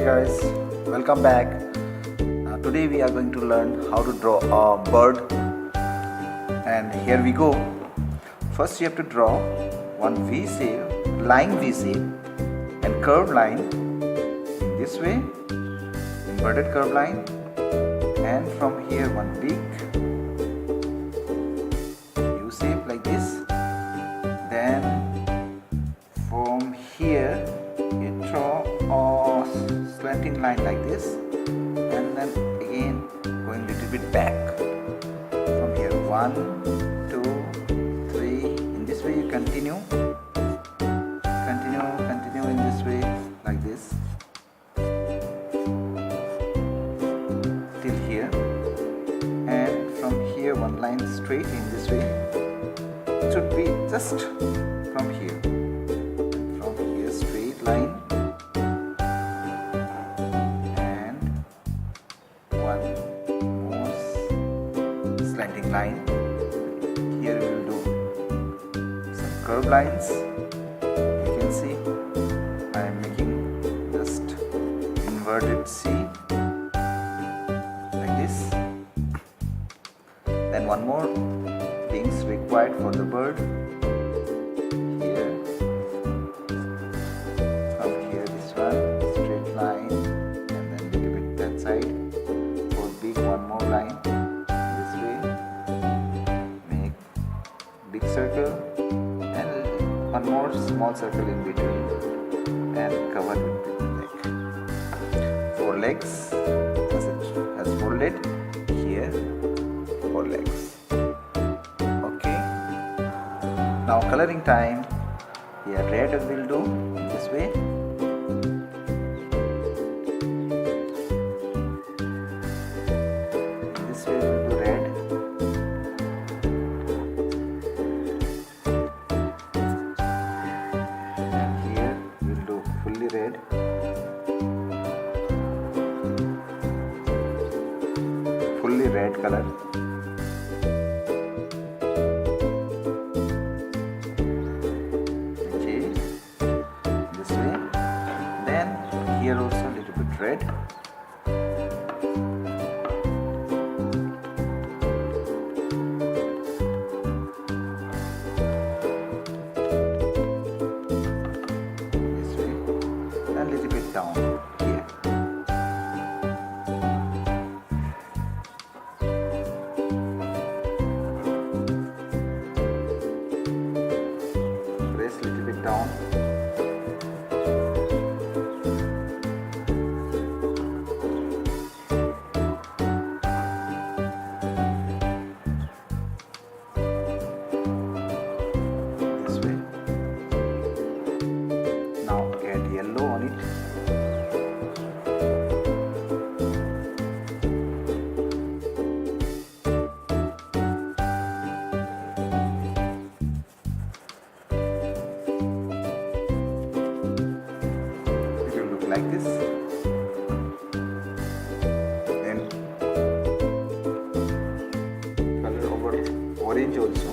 guys, welcome back. Today we are going to learn how to draw a bird, and here we go. First you have to draw one V shape, line V shape and curved line in this way, inverted curved line, and from here one big U shape like this. Then from here you draw a slanting line like this, and then again going little bit back from here, 1 2 3. In this way you continue in this way like this till here, and from here one line straight in this way. It should be just from here straight line, and one more slanting line. Here we will do some curved lines. You can see I am making just inverted C like this. Then one more things required for the bird. Straight line, and then little bit that side. For big, one more line this way. Make big circle and one more small circle in between, and cover with the leg. 4 legs as it has folded here. 4 legs. Okay. Now coloring time. Here red will do in this way. Red, fully red color. Okay, this way. Then here also a little bit red. Down here. Press little bit down. This way. Now add yellow on it. Like this, then color over orange also,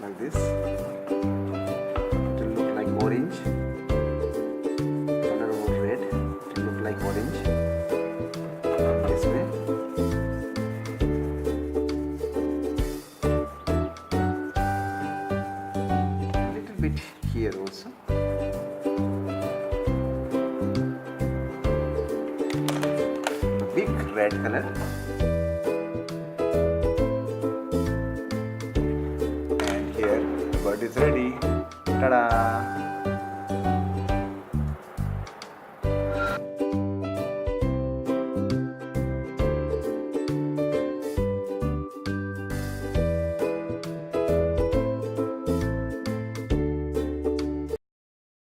like this. It will look like orange. Color over red, it will look like orange. This way. Bit here also. A big red color. And here the bird is ready. Ta-da!